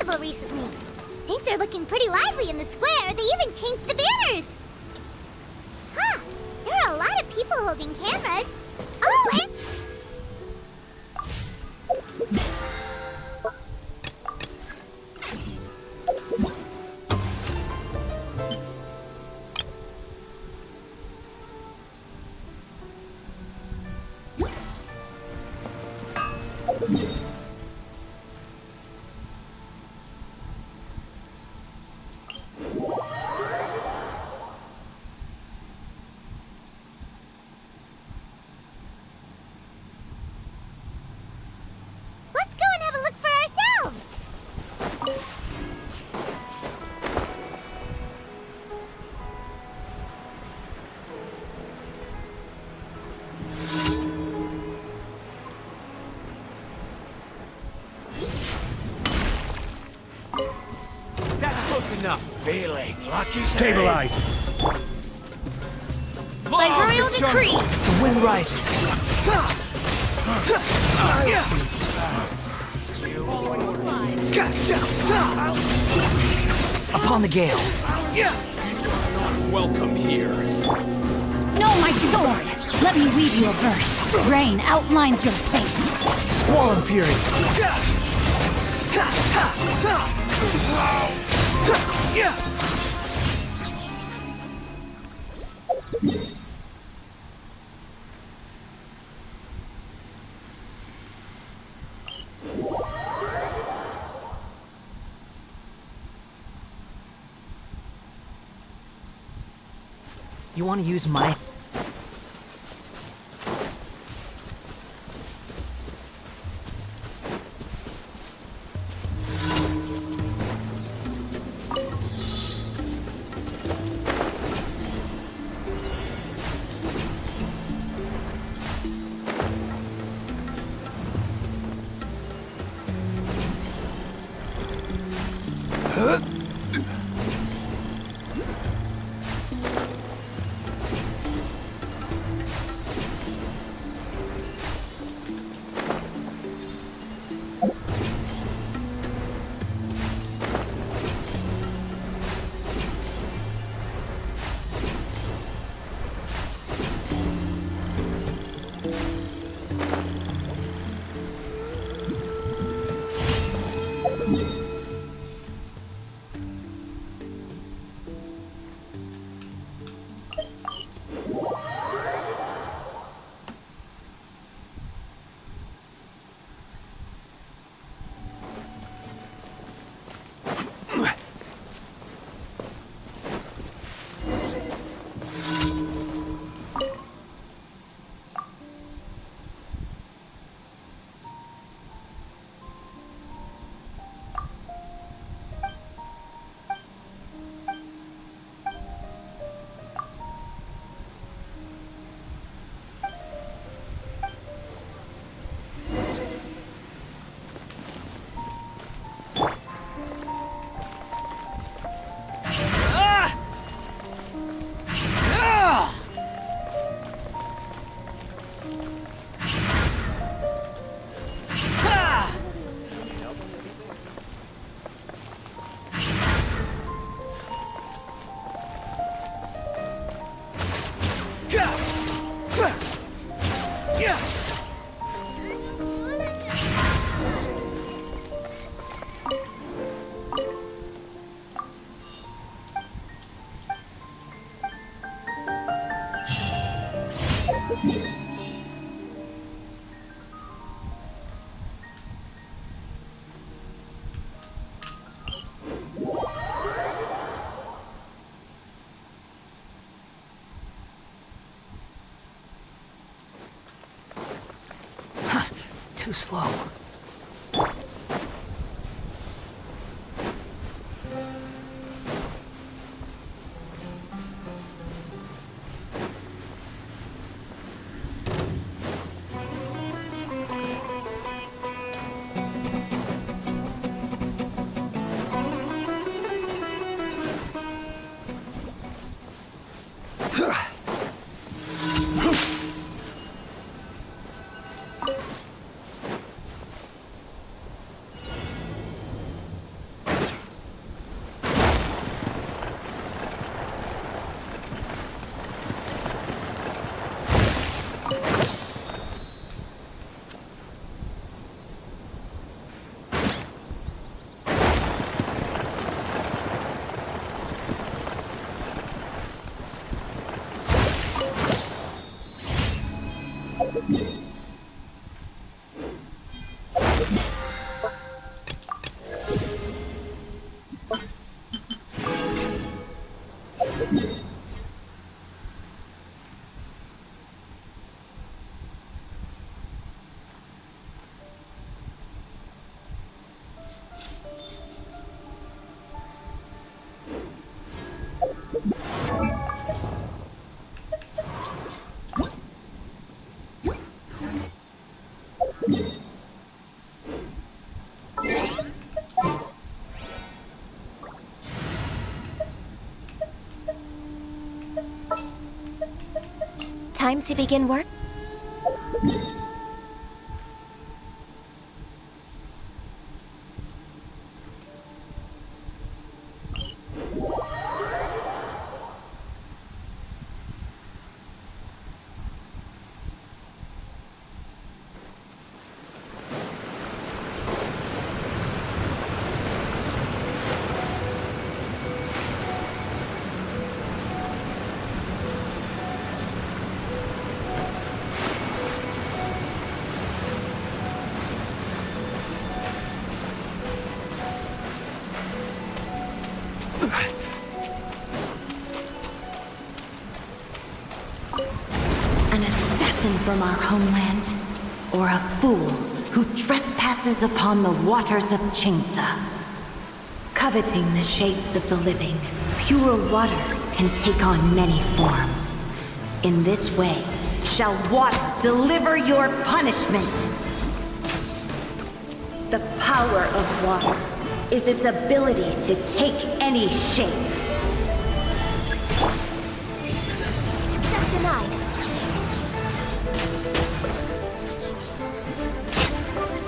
festival recently. Things are looking pretty lively in the square. They even changed the banners. Huh. There are a lot of people holding cameras. Oh, and... Let's go and have a look for ourselves. That's close enough. Feeling lucky. Stabilize! By royal decree! The wind rises. Upon the gale. Welcome here. No, my sword! Let me read you a verse. Rain outlines your fate. Squall and fury. You want to use my... Too slow. Time to begin work? An assassin from our homeland, or a fool who trespasses upon the waters of Chingsa. Coveting the shapes of the living, pure water can take on many forms. In this way, shall water deliver your punishment. The power of water is its ability to take any shape. Access denied.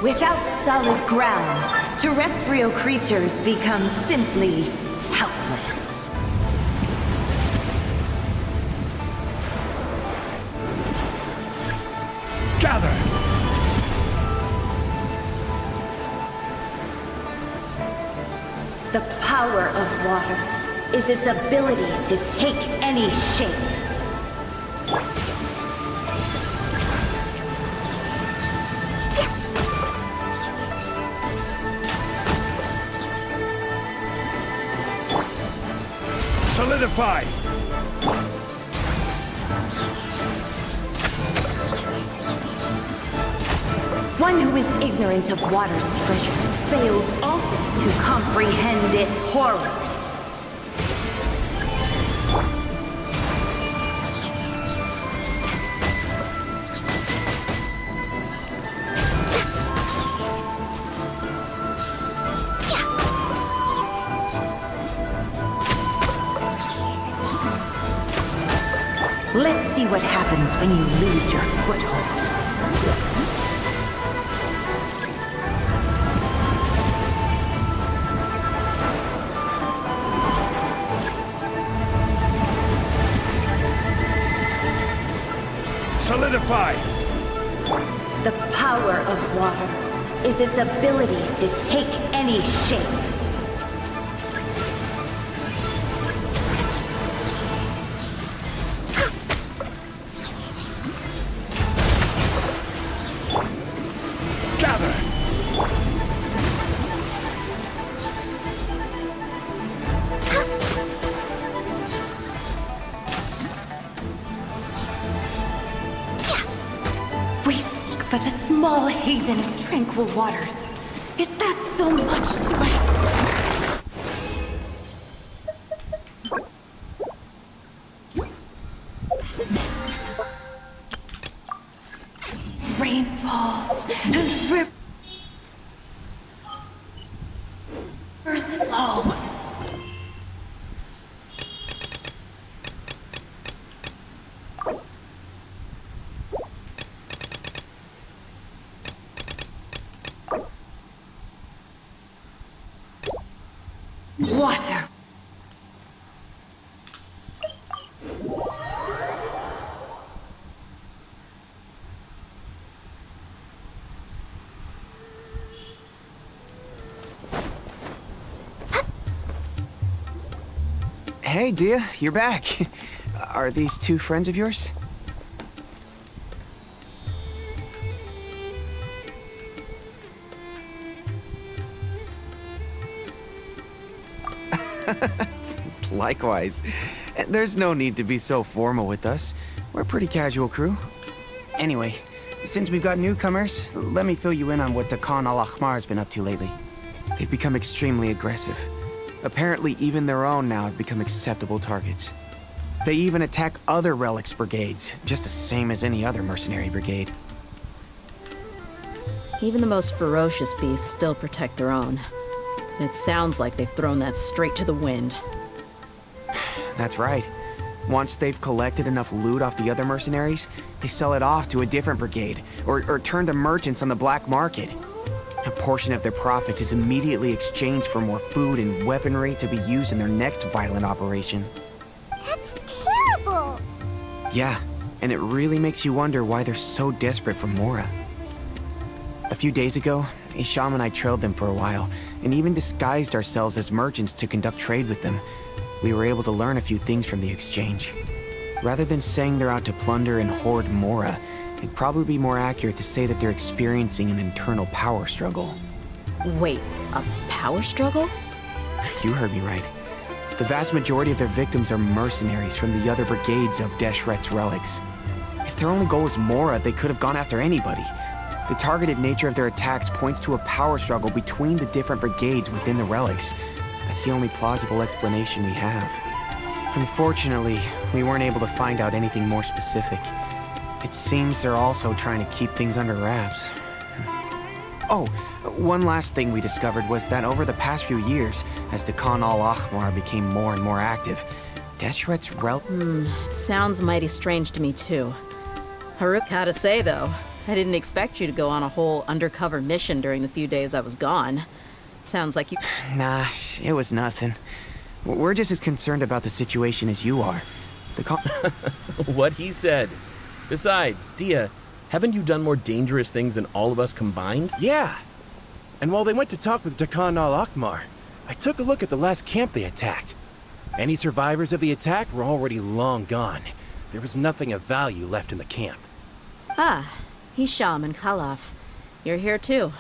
Without solid ground, terrestrial creatures become simply helpless. Gather! The power of water is its ability to take any shape. Solidify! One who is ignorant of water's treasures fails also to comprehend its horrors. Let's see what happens when you lose your foothold. Solidify! The power of water is its ability to take any shape. Gather! We seek but a small haven of tranquil waters. Is that so much to ask? Rain falls and rivers flow. Water. Hey, Dia, you're back. Are these two friends of yours? Likewise. There's no need to be so formal with us. We're a pretty casual crew. Anyway, since we've got newcomers, let me fill you in on what Dakan al-Ahmar's been up to lately. They've become extremely aggressive. Apparently, even their own now have become acceptable targets. They even attack other relics brigades, just the same as any other mercenary brigade. Even the most ferocious beasts still protect their own. And it sounds like they've thrown that straight to the wind. That's right. Once they've collected enough loot off the other mercenaries, they sell it off to a different brigade, or turn to merchants on the black market. A portion of their profits is immediately exchanged for more food and weaponry to be used in their next violent operation. That's terrible! Yeah, and it really makes you wonder why they're so desperate for Mora. A few days ago, Isham and I trailed them for a while, and even disguised ourselves as merchants to conduct trade with them. We were able to learn a few things from the exchange. Rather than saying they're out to plunder and hoard Mora, it'd probably be more accurate to say that they're experiencing an internal power struggle. Wait, a power struggle? You heard me right. The vast majority of their victims are mercenaries from the other brigades of Deshret's relics. If their only goal is Mora, they could have gone after anybody. The targeted nature of their attacks points to a power struggle between the different brigades within the relics. That's the only plausible explanation we have. Unfortunately, we weren't able to find out anything more specific. It seems they're also trying to keep things under wraps. Oh, one last thing we discovered was that over the past few years, as the Khan al-Ahmar became more and more active, Deshret's It sounds mighty strange to me, too. Haruk, gotta say, though, I didn't expect you to go on a whole undercover mission during the few days I was gone. Sounds like you... Nah, it was nothing. We're just as concerned about the situation as you are. The What he said. Besides, Dia, haven't you done more dangerous things than all of us combined? Yeah. And while they went to talk with Dakan al-Akmar, I took a look at the last camp they attacked. Any survivors of the attack were already long gone. There was nothing of value left in the camp. Ah, Hisham and Khalaf. You're here, too.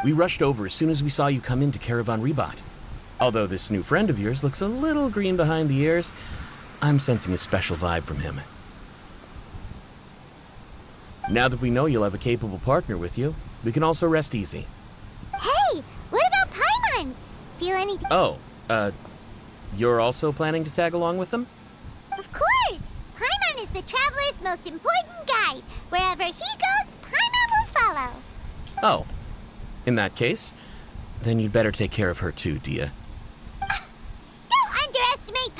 We rushed over as soon as we saw you come into Caravan Ribat. Although this new friend of yours looks a little green behind the ears, I'm sensing a special vibe from him. Now that we know you'll have a capable partner with you, we can also rest easy. Hey, what about Paimon? Feel anything? Oh, you're also planning to tag along with them? Of course! Paimon is the traveler's most important guide. Wherever he goes, Paimon will follow. Oh, in that case, then you'd better take care of her too, Dia. Don't underestimate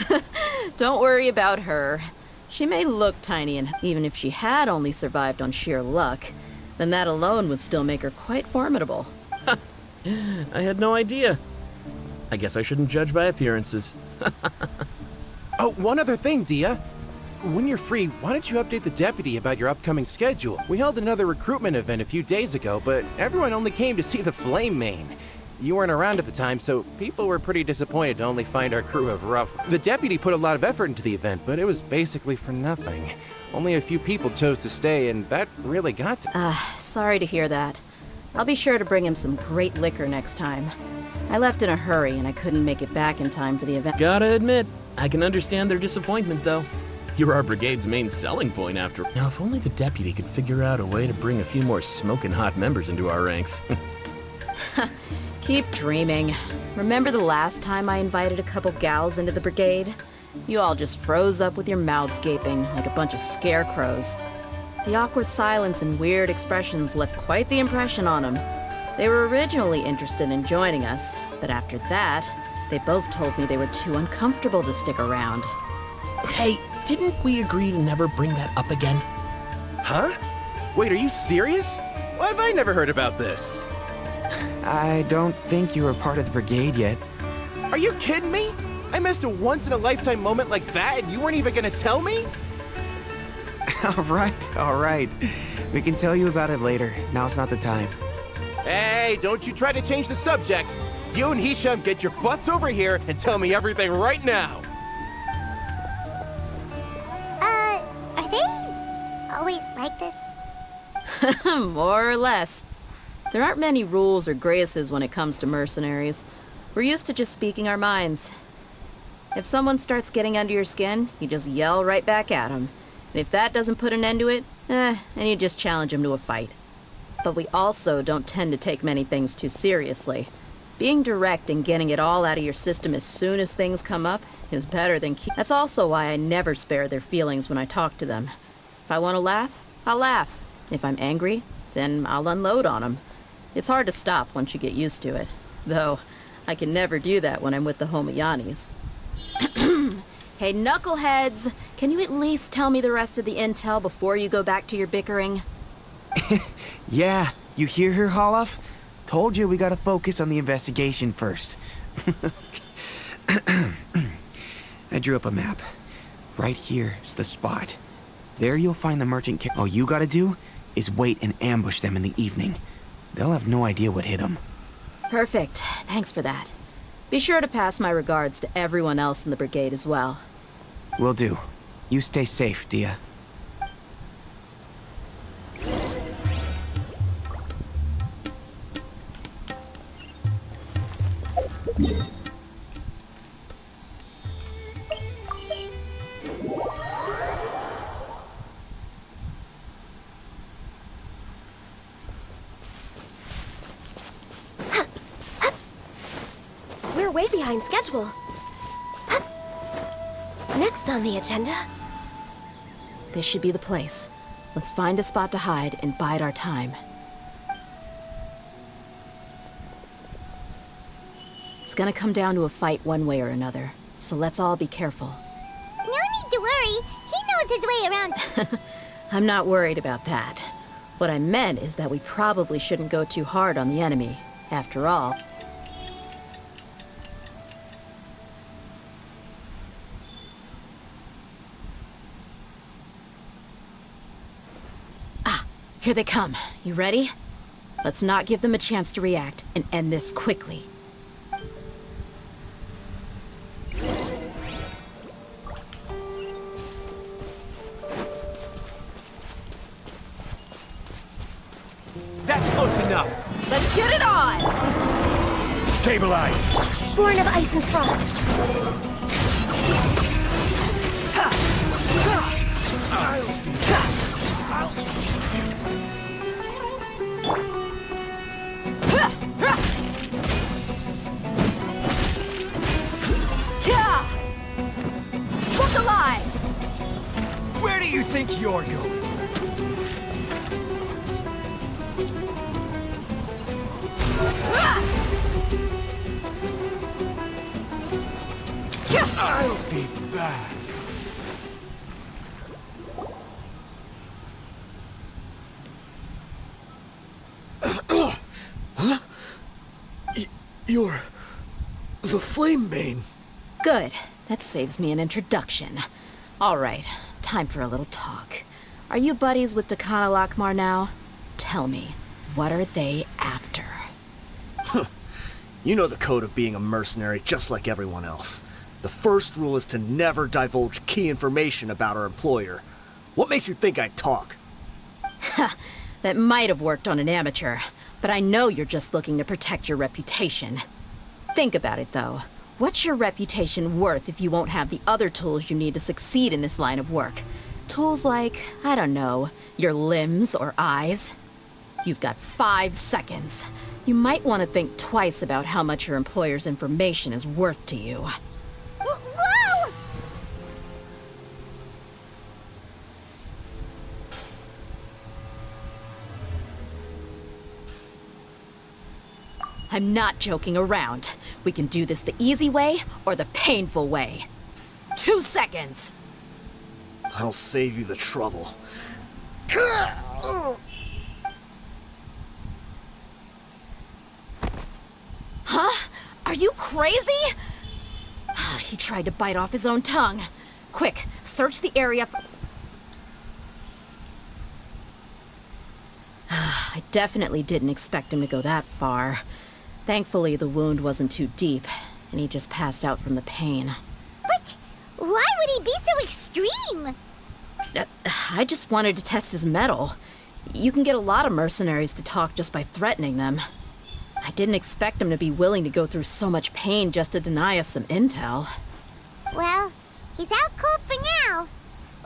Paimon! Don't worry about her. She may look tiny, and even if she had only survived on sheer luck, then that alone would still make her quite formidable. I had no idea. I guess I shouldn't judge by appearances. Oh, one other thing, Dia. When you're free, why don't you update the deputy about your upcoming schedule? We held another recruitment event a few days ago, but everyone only came to see the Flame Main. You weren't around at the time, so people were pretty disappointed to only find our crew of rough. The deputy put a lot of effort into the event, but it was basically for nothing. Only a few people chose to stay, and that really got to... Sorry to hear that. I'll be sure to bring him some great liquor next time. I left in a hurry, and I couldn't make it back in time for the event. Gotta admit, I can understand their disappointment, though. You're our brigade's main selling point after... Now, if only the deputy could figure out a way to bring a few more smoking hot members into our ranks. Keep dreaming. Remember the last time I invited a couple gals into the brigade? You all just froze up with your mouths gaping like a bunch of scarecrows. The awkward silence and weird expressions left quite the impression on them. They were originally interested in joining us, but after that, they both told me they were too uncomfortable to stick around. Hey, didn't we agree to never bring that up again? Huh? Wait, are you serious? Why have I never heard about this? I don't think you were part of the brigade yet. Are you kidding me? I missed a once-in-a-lifetime moment like that, and you weren't even gonna tell me? All right. We can tell you about it later. Now's not the time. Hey, don't you try to change the subject. You and Hisham get your butts over here and tell me everything right now. Are they always like this? More or less. There aren't many rules or graces when it comes to mercenaries. We're used to just speaking our minds. If someone starts getting under your skin, you just yell right back at them. And if that doesn't put an end to it, then you just challenge them to a fight. But we also don't tend to take many things too seriously. Being direct and getting it all out of your system as soon as things come up is better than That's also why I never spare their feelings when I talk to them. If I want to laugh, I'll laugh. If I'm angry, then I'll unload on them. It's hard to stop once you get used to it. Though, I can never do that when I'm with the Homayanis. Hey, knuckleheads! Can you at least tell me the rest of the intel before you go back to your bickering? Yeah, you hear her, Holloff? Told you we gotta focus on the investigation first. I drew up a map. Right here's the spot. There you'll find the merchant All you gotta do is wait and ambush them in the evening. They'll have no idea what hit them. Perfect. Thanks for that. Be sure to pass my regards to everyone else in the brigade as well. Will do. You stay safe, Dia. We're way behind schedule. Next on the agenda. This should be the place. Let's find a spot to hide and bide our time. It's gonna come down to a fight one way or another, so let's all be careful. No need to worry. He knows his way around. I'm not worried about that. What I meant is that we probably shouldn't go too hard on the enemy. After all... Here they come. You ready? Let's not give them a chance to react and end this quickly. That's close enough. Let's get it on! Stabilize! Born of ice and frost. Look alive! Where do you think you're going? I'll be back. You're... the Flame Bane. Good. That saves me an introduction. All right, time for a little talk. Are you buddies with Dakana Lakmar now? Tell me, what are they after? You know the code of being a mercenary just like everyone else. The first rule is to never divulge key information about our employer. What makes you think I'd talk? That might have worked on an amateur, but I know you're just looking to protect your reputation. Think about it, though. What's your reputation worth if you won't have the other tools you need to succeed in this line of work? Tools like, I don't know, your limbs or eyes? You've got 5 seconds. You might want to think twice about how much your employer's information is worth to you. Whoa! I'm not joking around. We can do this the easy way or the painful way. 2 seconds! I'll save you the trouble. Huh? Are you crazy? He tried to bite off his own tongue. Quick, search the area for... I definitely didn't expect him to go that far. Thankfully, the wound wasn't too deep, and he just passed out from the pain. But why would he be so extreme? I just wanted to test his mettle. You can get a lot of mercenaries to talk just by threatening them. I didn't expect him to be willing to go through so much pain just to deny us some intel. Well, he's out cold for now.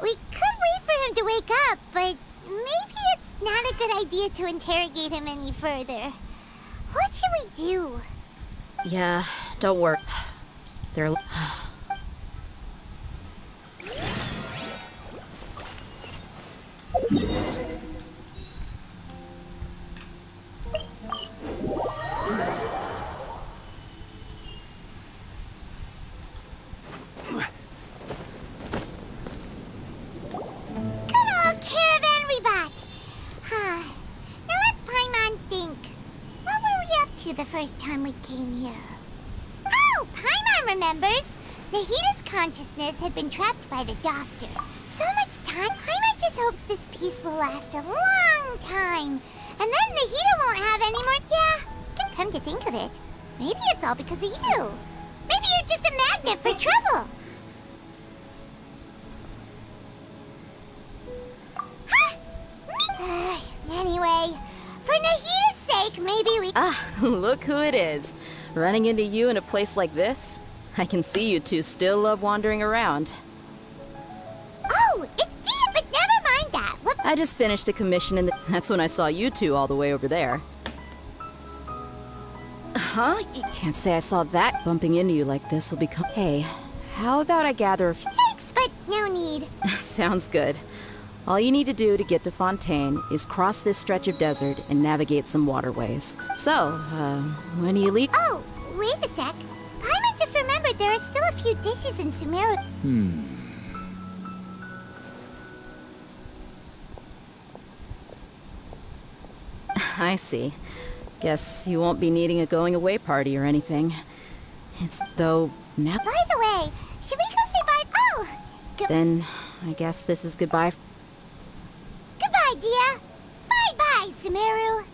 We could wait for him to wake up, but maybe it's not a good idea to interrogate him any further. What should we do? Yeah, don't worry. They're... first time we came here. Oh, Paimon remembers! Nahita's consciousness had been trapped by the doctor. So much time. Paimon just hopes this peace will last a long time. And then Nahita won't have any more. Yeah, come to think of it, maybe it's all because of you. Maybe you're just a magnet for trouble. Huh? Anyway, for Nahita's sake, maybe we... Ah, look who it is. Running into you in a place like this? I can see you two still love wandering around. Oh, it's Dia, but never mind that. What? I just finished a commission and that's when I saw you two all the way over there. Huh? You can't say I saw that. Bumping into you like this will become... Hey, how about I gather a few... Thanks, but no need. Sounds good. All you need to do to get to FontPAIN is cross this stretch of desert and navigate some waterways. So, when do you leave? Oh, wait a sec. Paimon just remembered there are still a few dishes in Sumeru. I see. Guess you won't be needing a going-away party or anything. It's though... By the way, should we go say bye? Oh! Then, I guess this is goodbye. Goodbye, Dia. Bye-bye, Sumeru.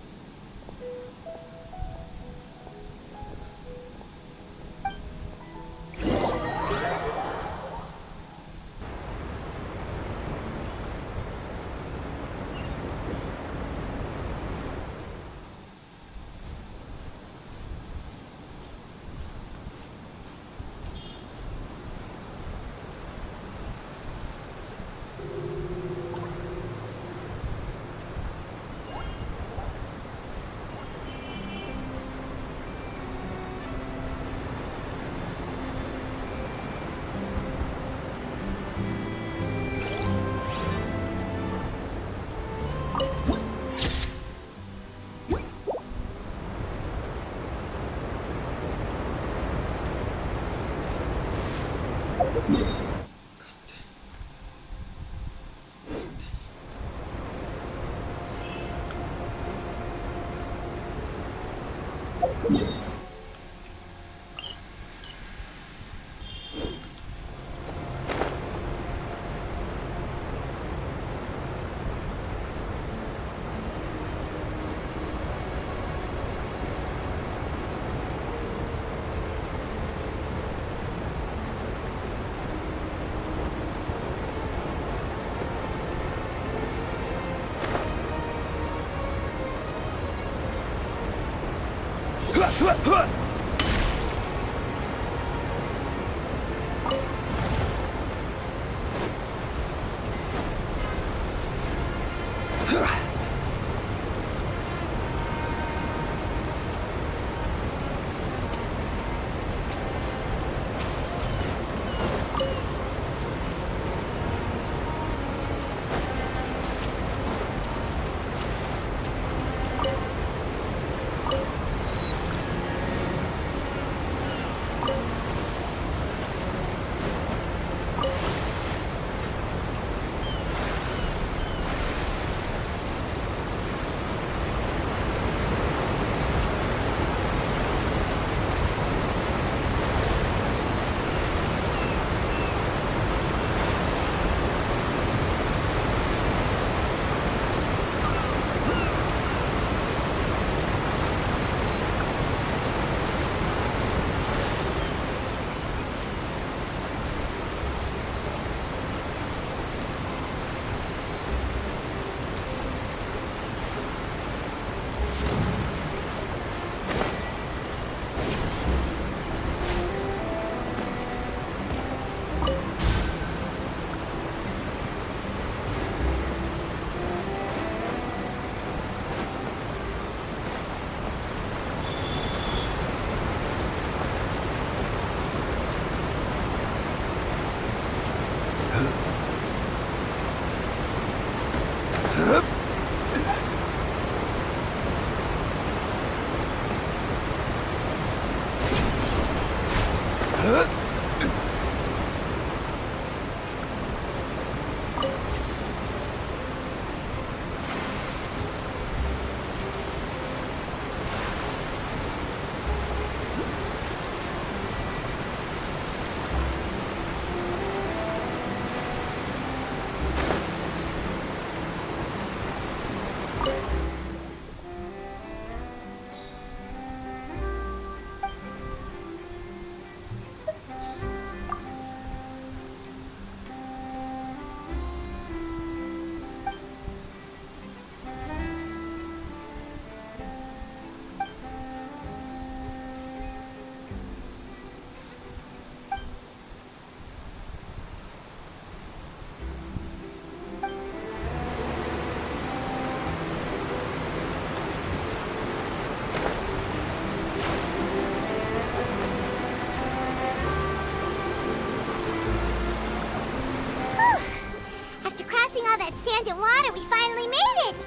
all that sand and water, we finally made it!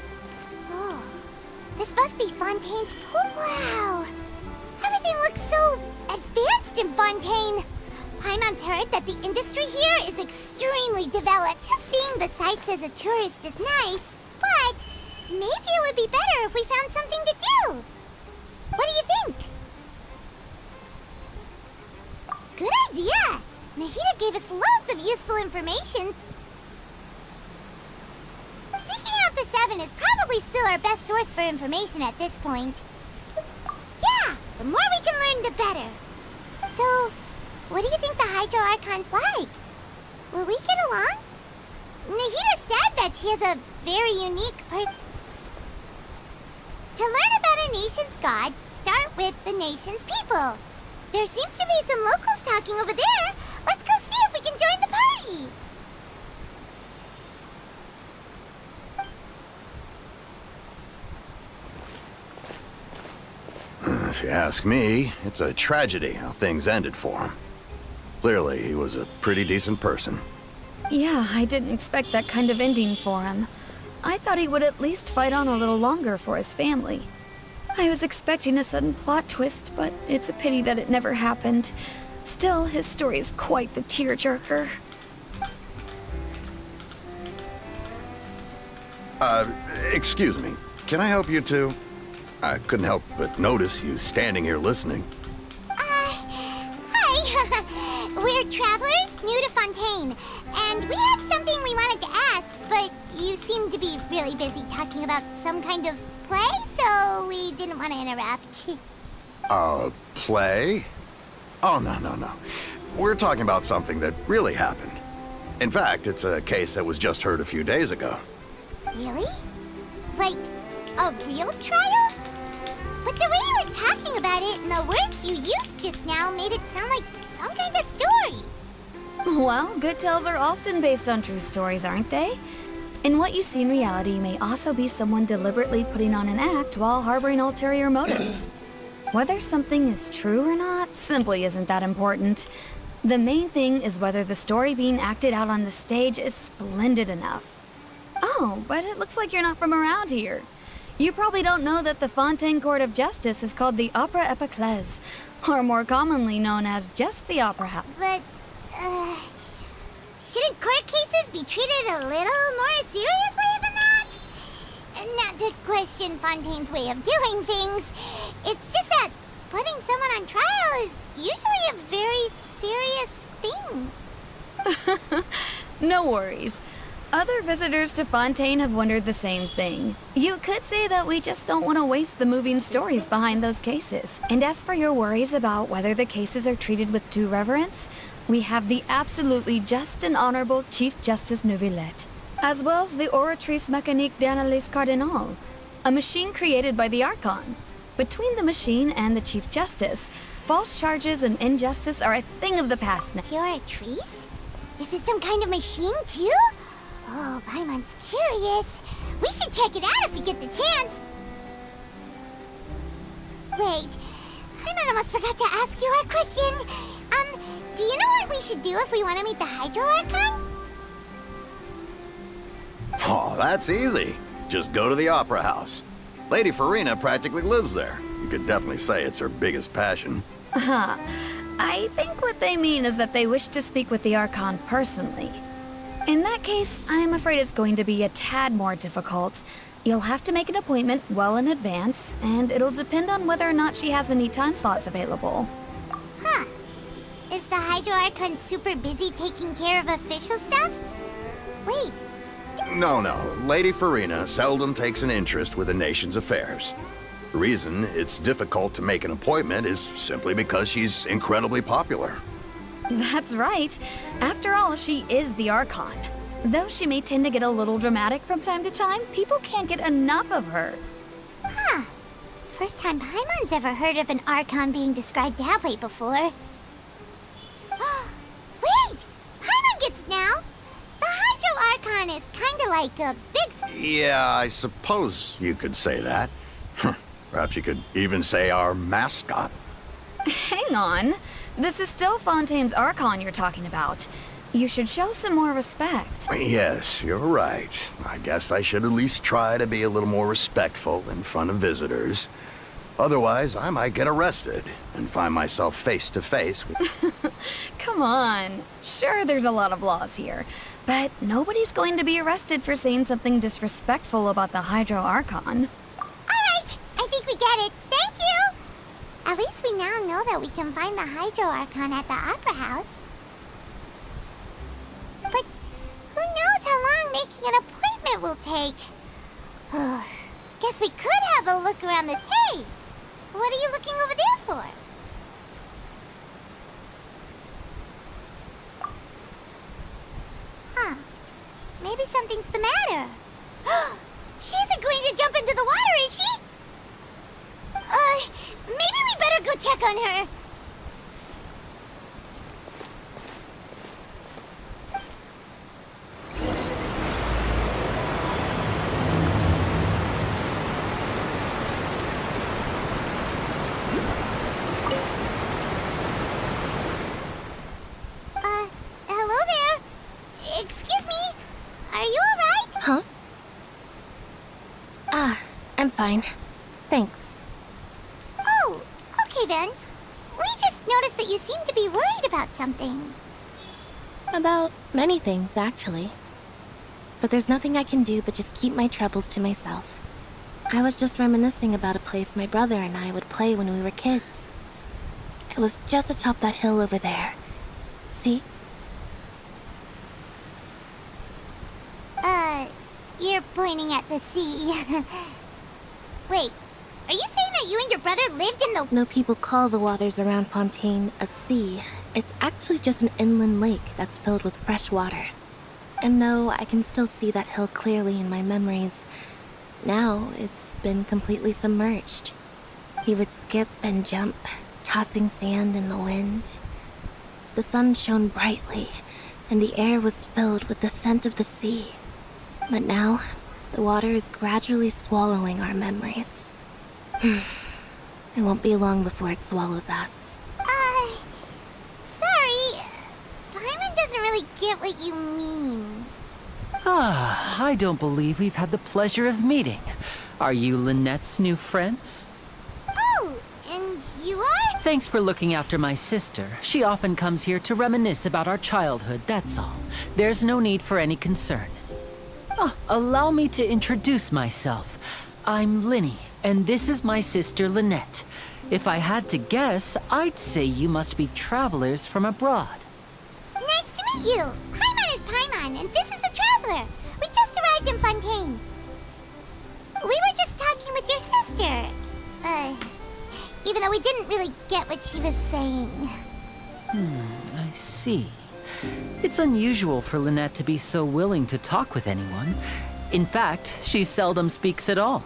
Oh, this must be Fontaine's pool. Wow! Everything looks so advanced in Fontaine. Paimon's heard that the industry here is extremely developed. Just seeing the sights as a tourist is nice, but maybe it would be better if we found something to do. What do you think? Good idea! Nahida gave us loads of useful information. Seeking out the Seven is probably still our best source for information at this point. Yeah, the more we can learn, the better. So, what do you think the Hydro Archon's like? Will we get along? Nahida said that she has a very unique To learn about a nation's god, start with the nation's people. There seems to be some locals talking over there. Let's go see if we can join the party. If you ask me, it's a tragedy how things ended for him. Clearly, he was a pretty decent person. Yeah, I didn't expect that kind of ending for him. I thought he would at least fight on a little longer for his family. I was expecting a sudden plot twist, but it's a pity that it never happened. Still, his story is quite the tearjerker. Excuse me. Can I help you two? I couldn't help but notice you standing here listening. Hi. We're travelers new to Fontaine, and we had something we wanted to ask, but you seem to be really busy talking about some kind of play, so we didn't want to interrupt. Play? Oh, no. We're talking about something that really happened. In fact, it's a case that was just heard a few days ago. Really? Like, a real trial? But the way you were talking about it and the words you used just now made it sound like some kind of story. Well, good tales are often based on true stories, aren't they? And what you see in reality may also be someone deliberately putting on an act while harboring ulterior motives. Whether something is true or not simply isn't that important. The main thing is whether the story being acted out on the stage is splendid enough. Oh, but it looks like you're not from around here. You probably don't know that the Fontaine Court of Justice is called the Opera Epiclese, or more commonly known as just the Opera House. But, shouldn't court cases be treated a little more seriously than that? Not to question Fontaine's way of doing things. It's just that putting someone on trial is usually a very serious thing. No worries. Other visitors to Fontaine have wondered the same thing. You could say that we just don't want to waste the moving stories behind those cases. And as for your worries about whether the cases are treated with due reverence, we have the absolutely just and honorable Chief Justice Neuvillette, as well as the Oratrice Mécanique d'Analyse Cardinal, a machine created by the Archon. Between the machine and the Chief Justice, false charges and injustice are a thing of the past now. The Oratrice? Is it some kind of machine, too? Oh, Paimon's curious. We should check it out if we get the chance. Wait, Paimon almost forgot to ask you our question. Do you know what we should do if we want to meet the Hydro Archon? Oh, that's easy. Just go to the Opera House. Lady Farina practically lives there. You could definitely say it's her biggest passion. I think what they mean is that they wish to speak with the Archon personally. In that case, I'm afraid it's going to be a tad more difficult. You'll have to make an appointment well in advance, and it'll depend on whether or not she has any time slots available. Huh. Is the Hydro Archon super busy taking care of official stuff? Wait. No. Lady Farina seldom takes an interest with the nation's affairs. The reason it's difficult to make an appointment is simply because she's incredibly popular. That's right. After all, she is the Archon. Though she may tend to get a little dramatic from time to time, people can't get enough of her. Huh. First time Paimon's ever heard of an Archon being described that way before. Wait! Paimon gets now! The Hydro Archon is kinda like a big... Yeah, I suppose you could say that. Perhaps you could even say our mascot. Hang on. This is still Fontaine's Archon you're talking about. You should show some more respect. Yes, you're right. I guess I should at least try to be a little more respectful in front of visitors. Otherwise, I might get arrested and find myself face to face with... Come on. Sure, there's a lot of laws here, but nobody's going to be arrested for saying something disrespectful about the Hydro Archon. Alright, I think we get it. Thank you! At least we now know that we can find the Hydro Archon at the Opera House. But who knows how long making an appointment will take? Guess we could have a look around the... Hey! What are you looking over there for? Huh. Maybe something's the matter. She isn't going to jump into the water, is she? Maybe we better go check on her. Hello there. Excuse me. Are you alright? Huh? I'm fine. Thanks. Oh, okay then. We just noticed that you seem to be worried about something. About many things, actually. But there's nothing I can do but just keep my troubles to myself. I was just reminiscing about a place my brother and I would play when we were kids. It was just atop that hill over there. See? You're pointing at the sea. Wait, are you saying that you and your brother lived in the... No, people call the waters around FontPAIN a sea. It's actually just an inland lake that's filled with fresh water. And no, I can still see that hill clearly in my memories. Now, it's been completely submerged. He would skip and jump, tossing sand in the wind. The sun shone brightly, and the air was filled with the scent of the sea. But now, the water is gradually swallowing our memories. It won't be long before it swallows us. Sorry. Paimon doesn't really get what you mean. I don't believe we've had the pleasure of meeting. Are you Lynette's new friends? Oh, and you are? Thanks for looking after my sister. She often comes here to reminisce about our childhood, that's all. There's no need for any concern. Allow me to introduce myself. I'm Linny, and this is my sister Lynette. If I had to guess, I'd say you must be travelers from abroad. Nice to meet you. Paimon is Paimon, and this is the Traveler. We just arrived in Fontaine. We were just talking with your sister. Even though we didn't really get what she was saying. I see. It's unusual for Lynette to be so willing to talk with anyone. In fact, she seldom speaks at all.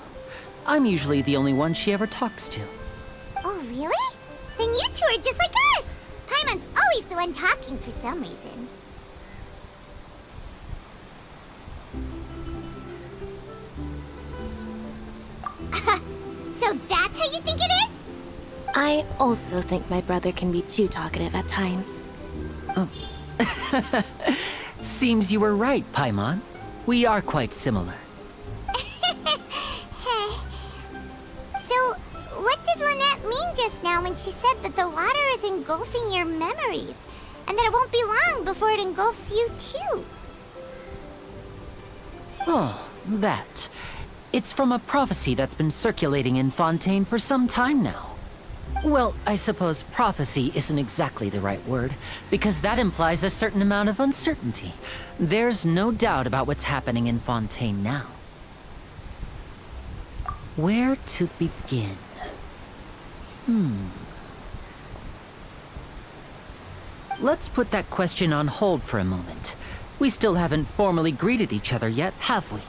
I'm usually the only one she ever talks to. Oh, really? Then you two are just like us. Paimon's always the one talking for some reason. So that's how you think it is? I also think my brother can be too talkative at times. Seems you were right, Paimon. We are quite similar. So, what did Lynette mean just now when she said that the water is engulfing your memories, and that it won't be long before it engulfs you too? Oh, that. It's from a prophecy that's been circulating in Fontaine for some time now. Well, I suppose prophecy isn't exactly the right word, because that implies a certain amount of uncertainty. There's no doubt about what's happening in Fontaine now. Where to begin? Let's put that question on hold for a moment. We still haven't formally greeted each other yet, have we?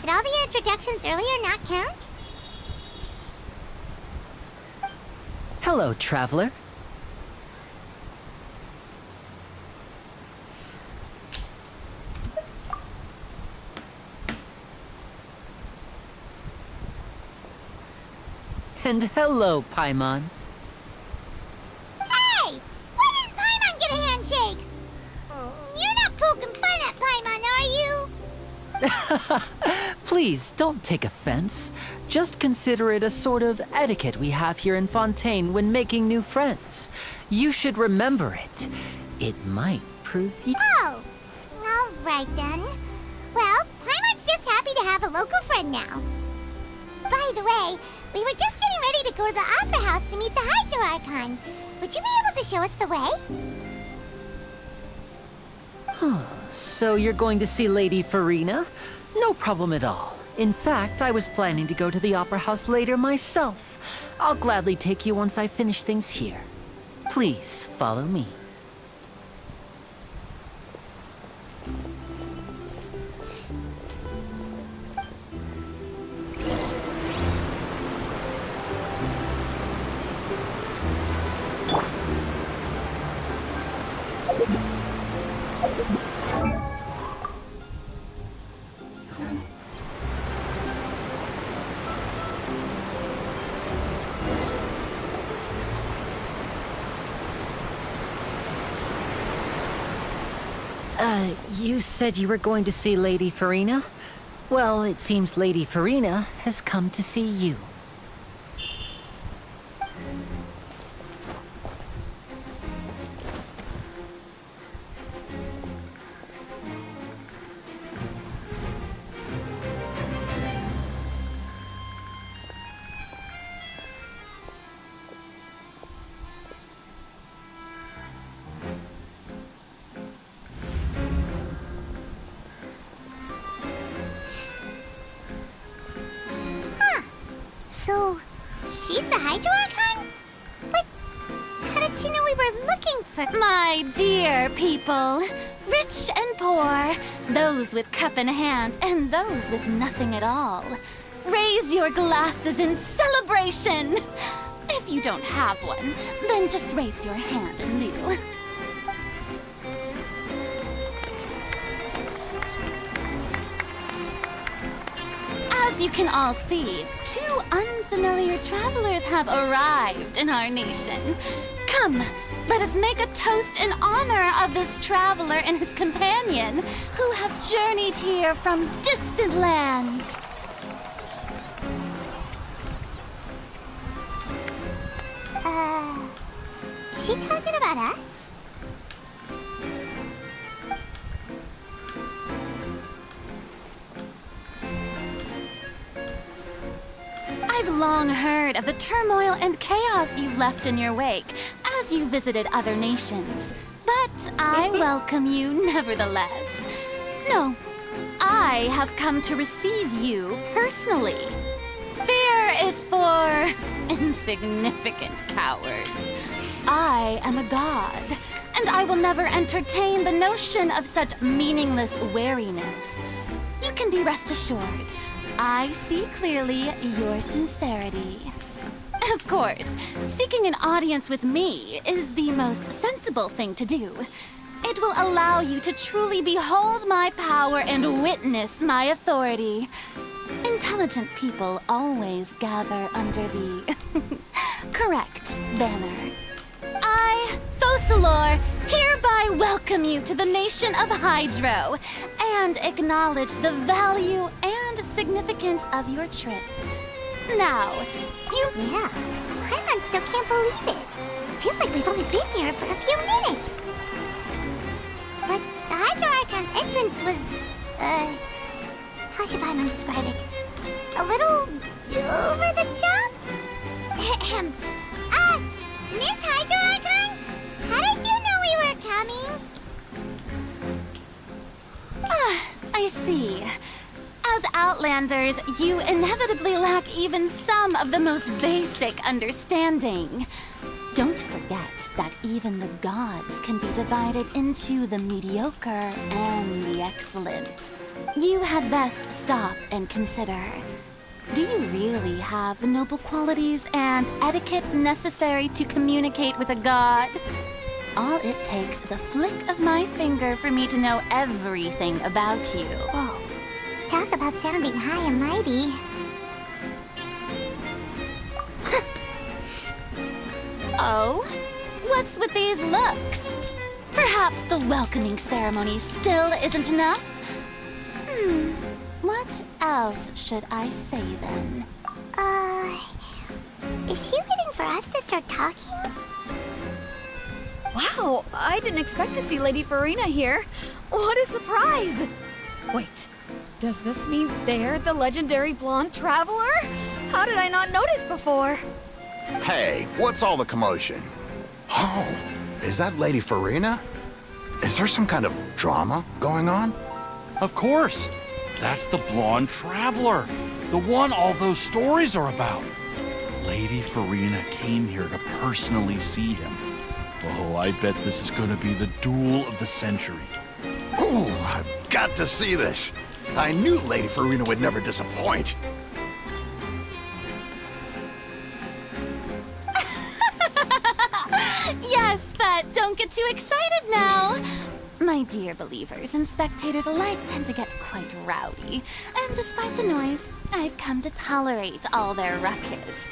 Did all the introductions earlier not count? Hello, traveler. And hello, Paimon. Hey! Why didn't Paimon get a handshake? Please, don't take offense. Just consider it a sort of etiquette we have here in Fontaine when making new friends. You should remember it. It might prove Oh, all right then. Well, Paimon's just happy to have a local friend now. By the way, we were just getting ready to go to the Opera House to meet the Hydro Archon. Would you be able to show us the way? So you're going to see Lady Farina? No problem at all. In fact, I was planning to go to the Opera House later myself. I'll gladly take you once I finish things here. Please, follow me. You said you were going to see Lady Farina? Well, it seems Lady Farina has come to see you. So, she's the Hydro Archon? But how did she know we were looking for... My dear people, rich and poor, those with cup in hand and those with nothing at all, raise your glasses in celebration! If you don't have one, then just raise your hand in lieu. As you can all see, two unfamiliar travelers have arrived in our nation. Come, let us make a toast in honor of this traveler and his companion who have journeyed here from distant lands. Is she talking about us? I've long heard of the turmoil and chaos you've left in your wake as you visited other nations. But I welcome you nevertheless. No, I have come to receive you personally. Fear is for insignificant cowards. I am a god, and I will never entertain the notion of such meaningless wariness. You can be rest assured. I see clearly your sincerity. Of course, seeking an audience with me is the most sensible thing to do. It will allow you to truly behold my power and witness my authority. Intelligent people always gather under the correct banner. I, Thosalor, hereby welcome you to the nation of Hydro and acknowledge the value and significance of your trip. Now, you... Yeah, Paimon still can't believe it. Feels like we've only been here for a few minutes. But the Hydro Archon's entrance was, how should Paimon describe it? A little over the top? Miss Hydro Archon? How did you know we were coming? I see. As Outlanders, you inevitably lack even some of the most basic understanding. Don't forget that even the gods can be divided into the mediocre and the excellent. You had best stop and consider. Do you really have the noble qualities and etiquette necessary to communicate with a god? All it takes is a flick of my finger for me to know everything about you. Whoa, talk about sounding high and mighty. Oh? What's with these looks? Perhaps the welcoming ceremony still isn't enough? What else should I say then? Is she waiting for us to start talking? Wow, I didn't expect to see Lady Farina here. What a surprise! Wait, does this mean they're the legendary blonde traveler? How did I not notice before? Hey, what's all the commotion? Oh, is that Lady Farina? Is there some kind of drama going on? Of course. That's the blonde traveler. The one all those stories are about. Lady Farina came here to personally see him. Oh, I bet this is gonna be the duel of the century. Ooh, I've got to see this. I knew Lady Farina would never disappoint. Yes, but don't get too excited now. My dear believers and spectators alike tend to get quite rowdy, and despite the noise, I've come to tolerate all their ruckus.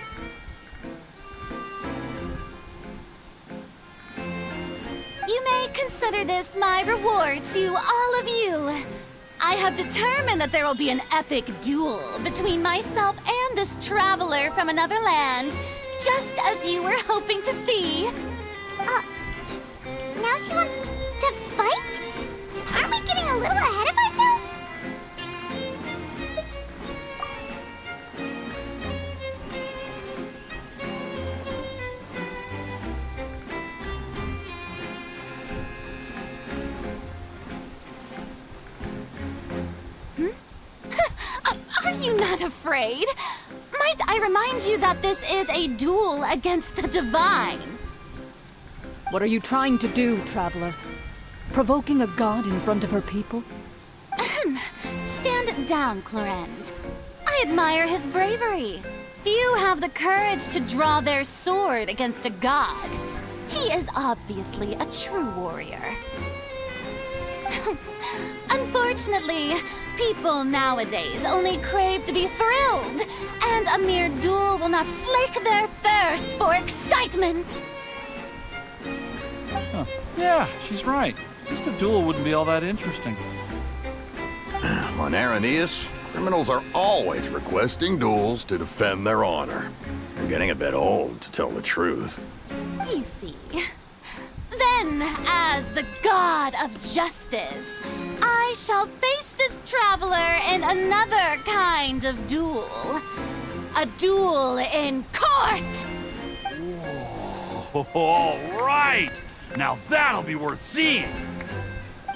You may consider this my reward to all of you. I have determined that there will be an epic duel between myself and this traveler from another land, just as you were hoping to see. Now she wants to fight? Aren't we getting a little ahead of ourselves? Are you not afraid? Might I remind you that this is a duel against the divine? What are you trying to do, traveler? Provoking a god in front of her people? Stand down, Clorend. I admire his bravery. Few have the courage to draw their sword against a god. He is obviously a true warrior. Unfortunately, people nowadays only crave to be thrilled, and a mere duel will not slake their thirst for excitement. Huh. Yeah, she's right. Just a duel wouldn't be all that interesting. On Aranias, criminals are always requesting duels to defend their honor. They're getting a bit old, to tell the truth. You see. Then, as the god of justice, I shall face this traveler in another kind of duel. A duel in court! Whoa, all right! Now that'll be worth seeing!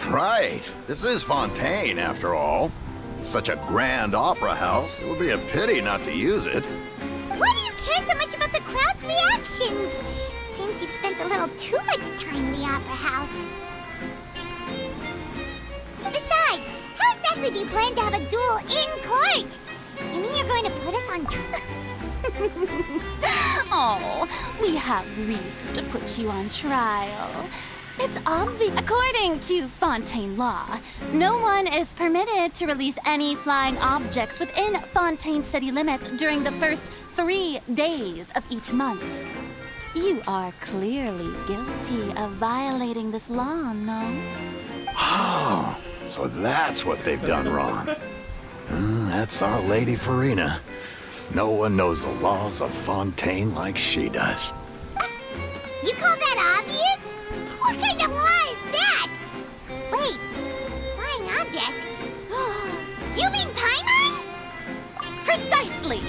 Right. This is FontPAIN, after all. It's such a grand opera house, it would be a pity not to use it. Why do you care so much about the crowd's reactions? Seems you've spent a little too much time in the opera house. Besides, how exactly do you plan to have a duel in court? You mean you're going to put us on Oh, we have reason to put you on trial. It's obvious. According to FontPAIN law, no one is permitted to release any flying objects within FontPAIN city limits during the first 3 days of each month. You are clearly guilty of violating this law, no? Oh, so that's what they've done wrong. That's our Lady Farina. No one knows the laws of FontPAIN like she does. You call that obvious? What kind of law is that? Wait, flying object? You mean Paimon? Precisely!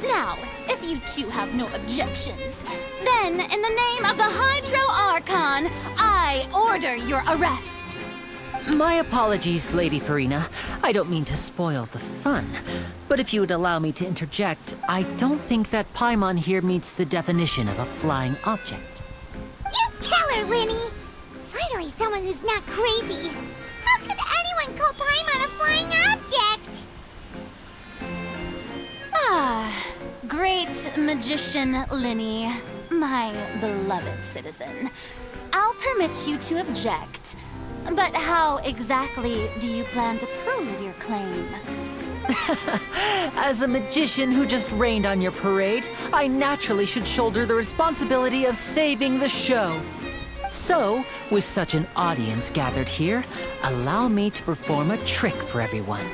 Now, if you two have no objections, then in the name of the Hydro Archon, I order your arrest. My apologies, Lady Farina. I don't mean to spoil the fun. But if you would allow me to interject, I don't think that Paimon here meets the definition of a flying object. You tell her, Winnie! Finally someone who's not crazy. How could anyone call Paimon a flying object? Ah, great magician Linny, my beloved citizen. I'll permit you to object. But how exactly do you plan to prove your claim? As a magician who just rained on your parade, I naturally should shoulder the responsibility of saving the show. So, with such an audience gathered here, allow me to perform a trick for everyone.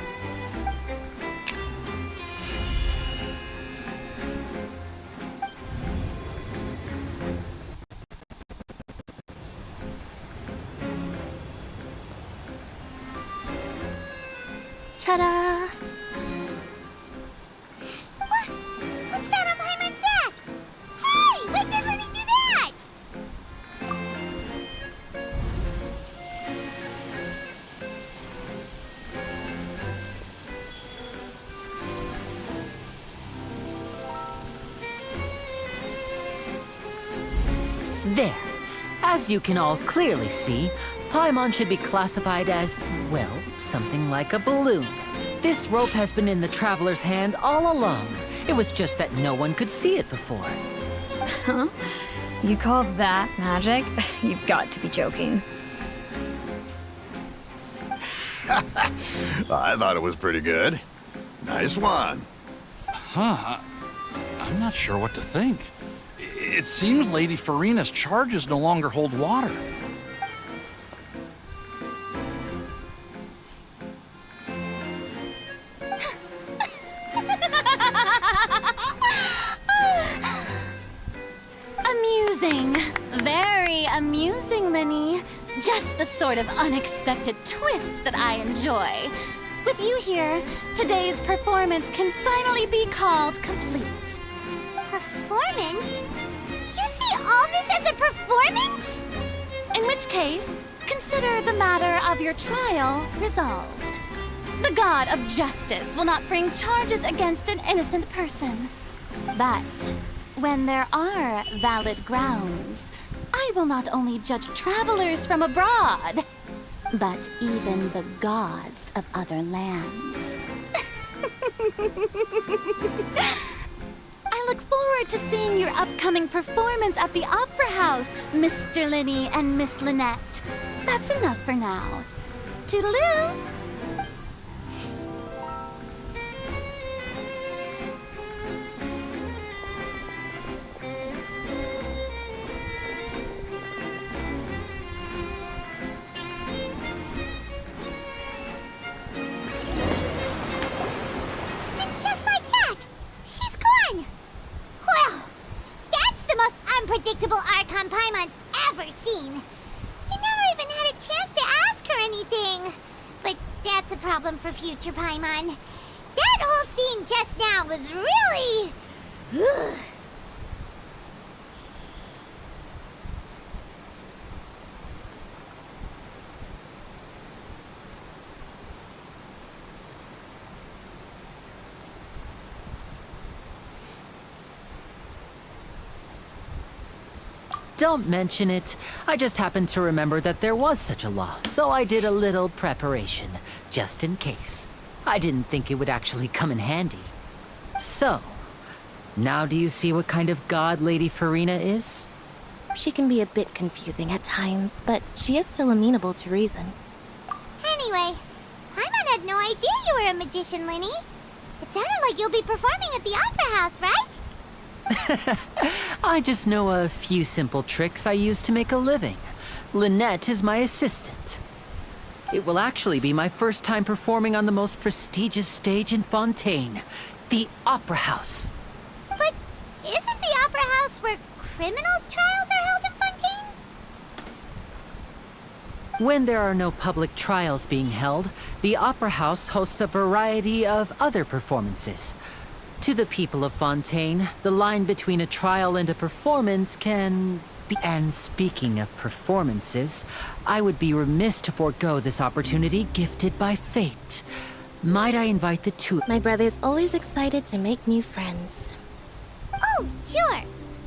Ta-da! What's that on Paimon's back? Hey, when did Lenny do that? There. As you can all clearly see, Paimon should be classified as, well, something like a balloon. This rope has been in the Traveler's hand all along. It was just that no one could see it before. Huh? You call that magic? You've got to be joking. I thought it was pretty good. Nice one. Huh. I'm not sure what to think. It seems Lady Farina's charges no longer hold water. Amusing. Very amusing, Linny. Just the sort of unexpected twist that I enjoy. With you here, today's performance can finally be called complete. Performance? You see all this as a performance? In which case, consider the matter of your trial resolved. The god of justice will not bring charges against an innocent person. But when there are valid grounds, I will not only judge travelers from abroad, but even the gods of other lands. I look forward to seeing your upcoming performance at the Opera House, Mr. Linny and Miss Lynette. That's enough for now. Toodaloo! Unpredictable Archon Paimon's ever seen. He never even had a chance to ask her anything. But that's a problem for future Paimon. That whole scene just now was really... Don't mention it. I just happened to remember that there was such a law, so I did a little preparation, just in case. I didn't think it would actually come in handy. So, now do you see what kind of god Lady Farina is? She can be a bit confusing at times, but she is still amenable to reason. Anyway, Paimon had no idea you were a magician, Linny. It sounded like you'll be performing at the Opera House, right? I just know a few simple tricks I use to make a living. Lynette is my assistant. It will actually be my first time performing on the most prestigious stage in Fontaine, the Opera House. But isn't the Opera House where criminal trials are held in Fontaine? When there are no public trials being held, the Opera House hosts a variety of other performances. To the people of Fontaine, the line between a trial and a performance can be... And speaking of performances, I would be remiss to forego this opportunity gifted by fate. Might I invite the two... My brother's always excited to make new friends. Oh, sure.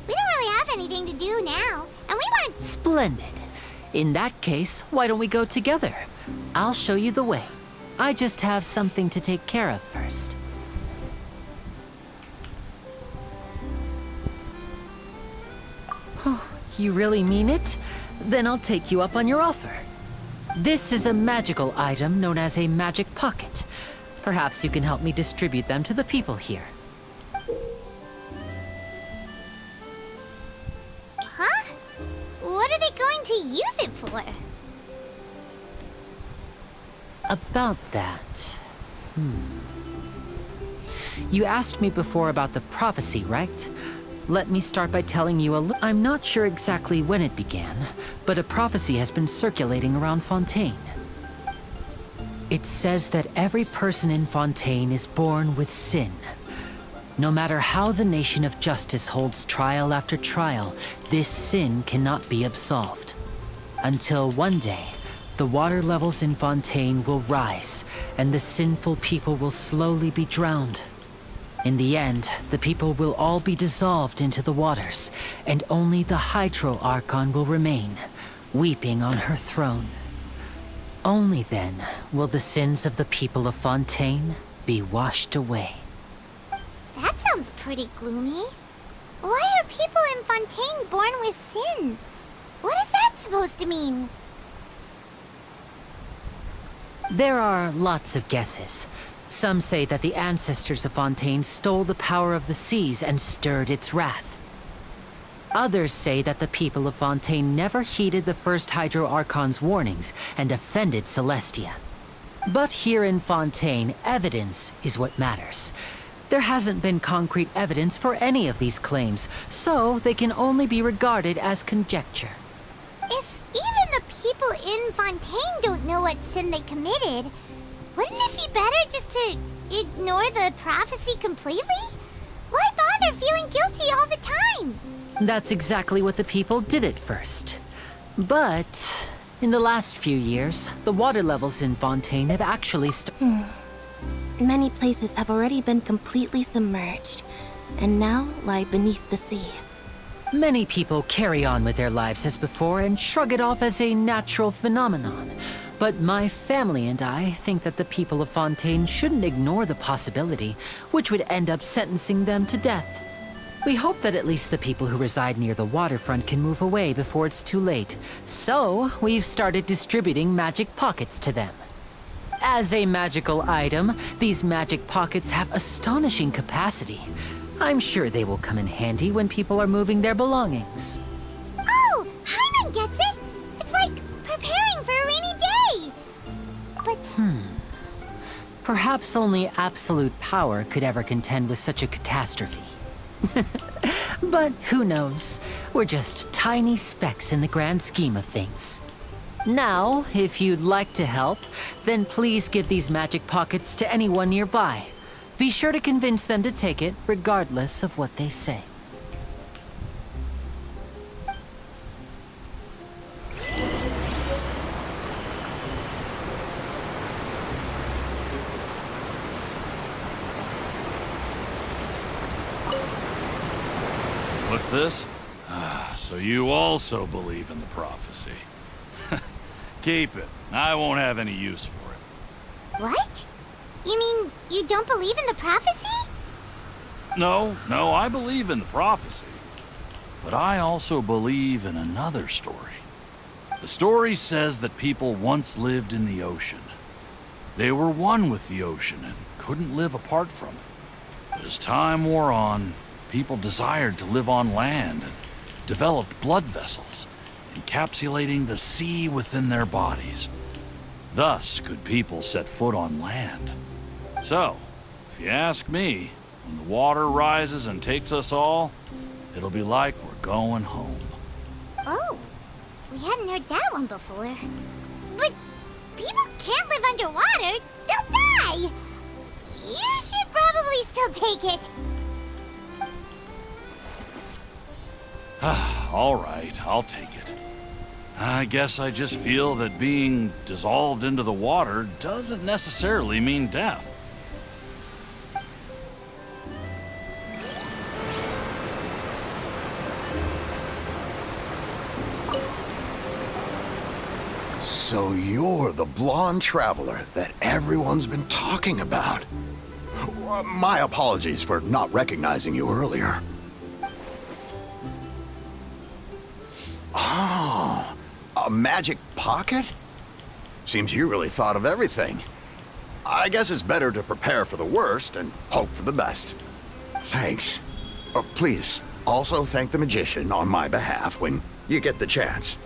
We don't really have anything to do now, and we want to... Splendid. In that case, why don't we go together? I'll show you the way. I just have something to take care of first. You really mean it? Then I'll take you up on your offer. This is a magical item known as a magic pocket. Perhaps you can help me distribute them to the people here. Huh? What are they going to use it for? About that... You asked me before about the prophecy, right? Let me start by telling you I'm not sure exactly when it began, but a prophecy has been circulating around Fontaine. It says that every person in Fontaine is born with sin. No matter how the nation of justice holds trial after trial, this sin cannot be absolved. Until one day, the water levels in Fontaine will rise, and the sinful people will slowly be drowned. In the end, the people will all be dissolved into the waters, and only the Hydro Archon will remain, weeping on her throne. Only then will the sins of the people of Fontaine be washed away. That sounds pretty gloomy. Why are people in Fontaine born with sin? What is that supposed to mean? There are lots of guesses. Some say that the ancestors of Fontaine stole the power of the seas and stirred its wrath. Others say that the people of Fontaine never heeded the first Hydro Archon's warnings and offended Celestia. But here in Fontaine, evidence is what matters. There hasn't been concrete evidence for any of these claims, so they can only be regarded as conjecture. If even the people in Fontaine don't know what sin they committed, wouldn't it be better just to ignore the prophecy completely? Why bother feeling guilty all the time? That's exactly what the people did at first. But in the last few years, the water levels in Fontaine have actually Many places have already been completely submerged, and now lie beneath the sea. Many people carry on with their lives as before and shrug it off as a natural phenomenon. But my family and I think that the people of Fontaine shouldn't ignore the possibility, which would end up sentencing them to death. We hope that at least the people who reside near the waterfront can move away before it's too late. So, we've started distributing magic pockets to them. As a magical item, these magic pockets have astonishing capacity. I'm sure they will come in handy when people are moving their belongings. Oh, Hyman gets it! It's like preparing for a rainy day! But... Perhaps only absolute power could ever contend with such a catastrophe. But who knows? We're just tiny specks in the grand scheme of things. Now, if you'd like to help, then please give these magic pockets to anyone nearby. Be sure to convince them to take it, regardless of what they say. What's this? So you also believe in the prophecy. Keep it. I won't have any use for it. What? You mean you don't believe in the prophecy? No, I believe in the prophecy. But I also believe in another story. The story says that people once lived in the ocean. They were one with the ocean and couldn't live apart from it. But as time wore on, people desired to live on land and developed blood vessels, encapsulating the sea within their bodies. Thus could people set foot on land. So, if you ask me, when the water rises and takes us all, it'll be like we're going home. Oh, we hadn't heard that one before. But people can't live underwater. They'll die. You should probably still take it. All right, I'll take it. I guess I just feel that being dissolved into the water doesn't necessarily mean death. So you're the blonde traveler that everyone's been talking about. My apologies for not recognizing you earlier. Oh, a magic pocket? Seems you really thought of everything. I guess it's better to prepare for the worst and hope for the best. Thanks. Please, also thank the magician on my behalf when you get the chance.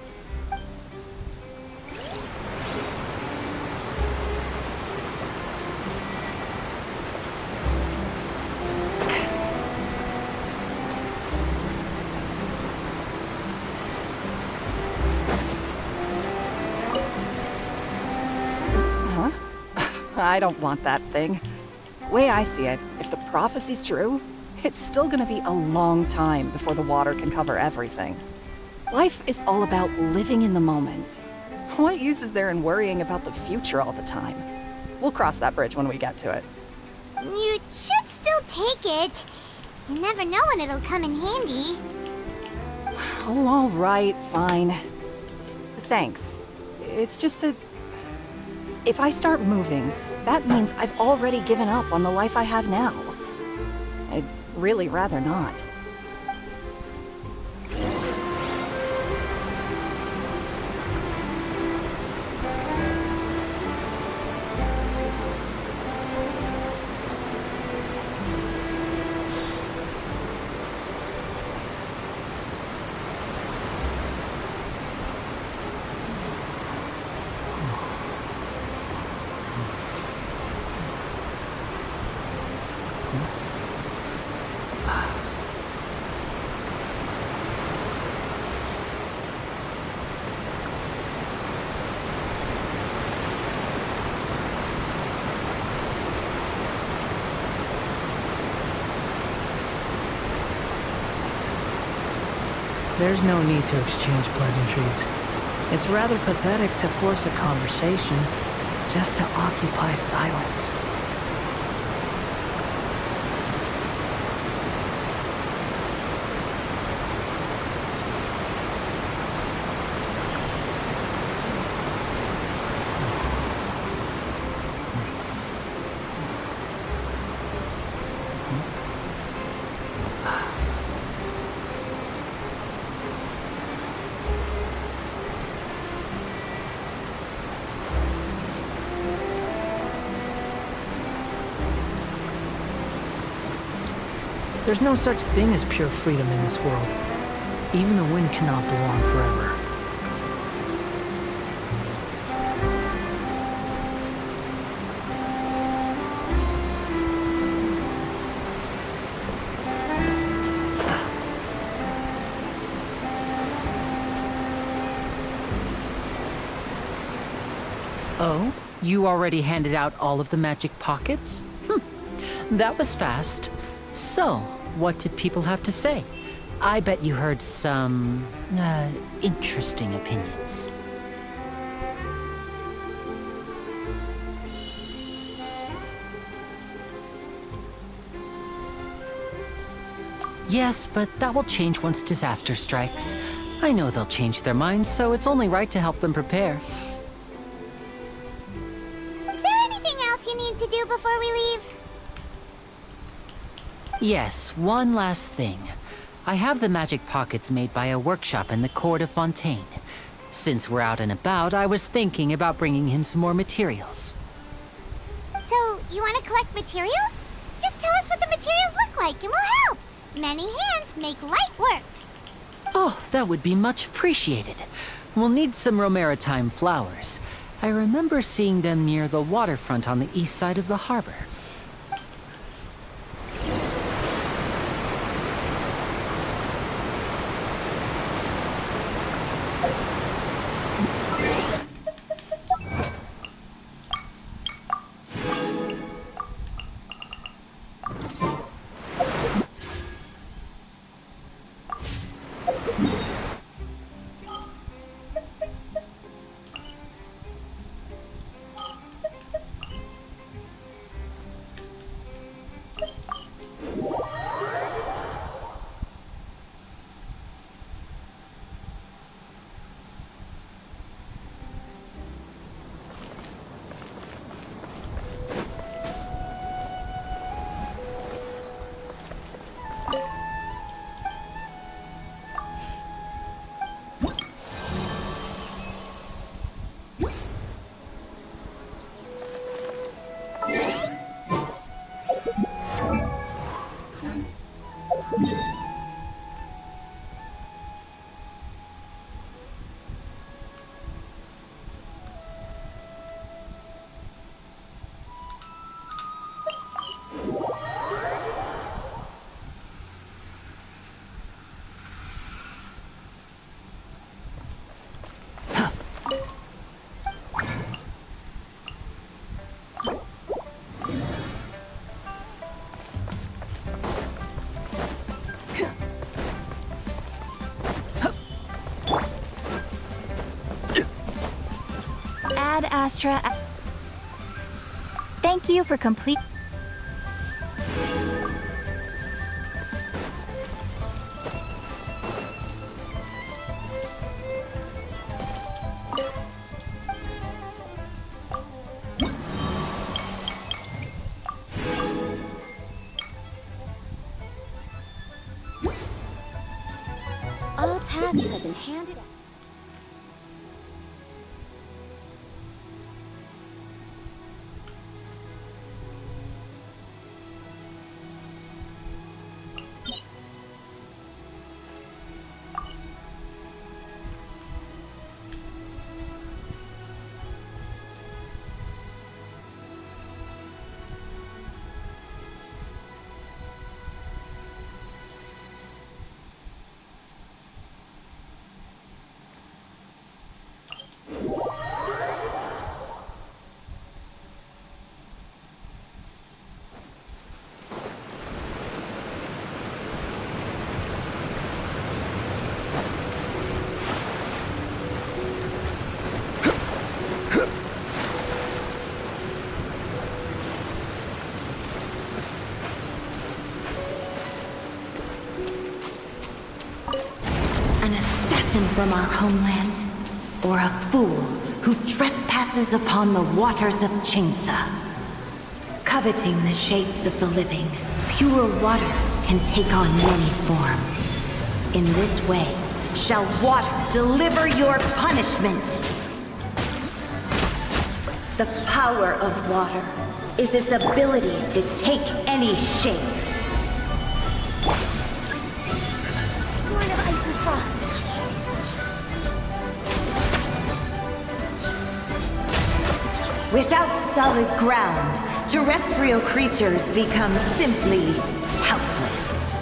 I don't want that thing. Way I see it, if the prophecy's true, it's still gonna be a long time before the water can cover everything. Life is all about living in the moment. What use is there in worrying about the future all the time? We'll cross that bridge when we get to it. You should still take it. You never know when it'll come in handy. Oh, all right, fine. Thanks. It's just that if I start moving, that means I've already given up on the life I have now. I'd really rather not. There's no need to exchange pleasantries. It's rather pathetic to force a conversation just to occupy silence. There's no such thing as pure freedom in this world. Even the wind cannot blow on forever. Oh? You already handed out all of the magic pockets? That was fast. So, what did people have to say? I bet you heard some, interesting opinions. Yes, but that will change once disaster strikes. I know they'll change their minds, so it's only right to help them prepare. Is there anything else you need to do before we leave? Yes, one last thing. I have the magic pockets made by a workshop in the court of FontPAIN. Since we're out and about, I was thinking about bringing him some more materials. So, you want to collect materials? Just tell us what the materials look like and we'll help. Many hands make light work. Oh, that would be much appreciated. We'll need some Romaritime flowers. I remember seeing them near the waterfront on the east side of the harbor. Ad Astra. Thank you for complete. All tasks have been handed out. An assassin from our homeland, or a fool who trespasses upon the waters of Chainsa. Coveting the shapes of the living, pure water can take on many forms. In this way, shall water deliver your punishment. The power of water is its ability to take any shape. Born of ice and frost. Without solid ground, terrestrial creatures become simply helpless.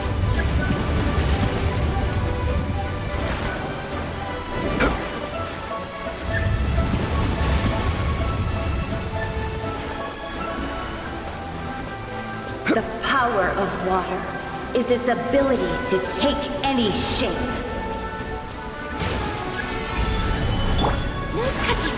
The power of water is its ability to take any shape. No touching.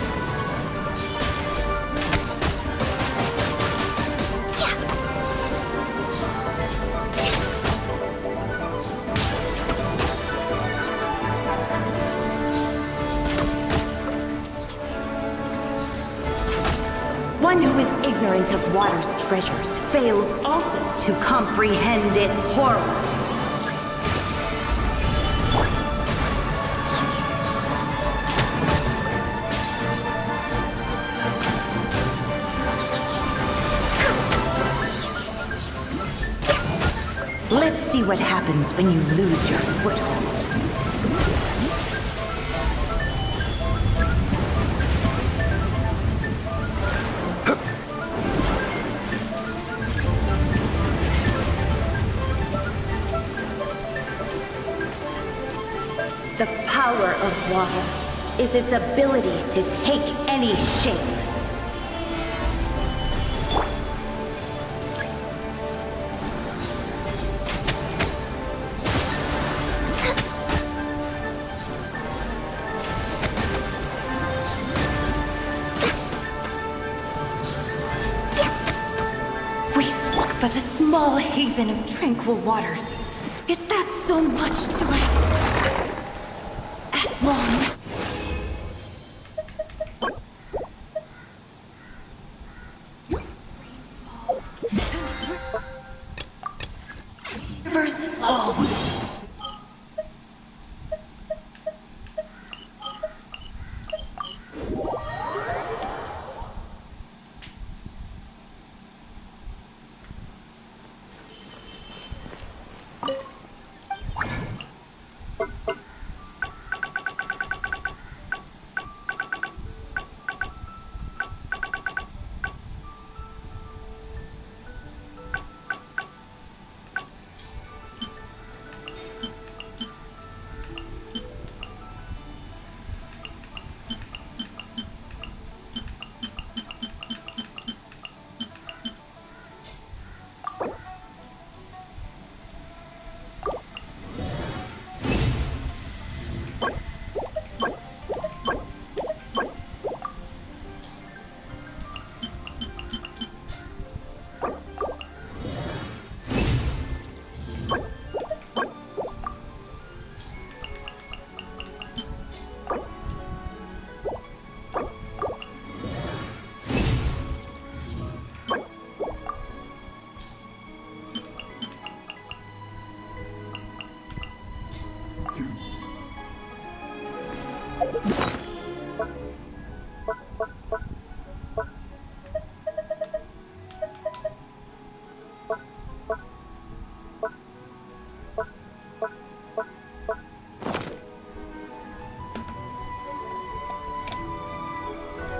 One who is ignorant of water's treasures fails also to comprehend its horrors. Let's see what happens when you lose your foothold. The power of water is its ability to take any shape. We seek but a small haven of tranquil waters. Is that so much to ask for? As long as... Rivers flow.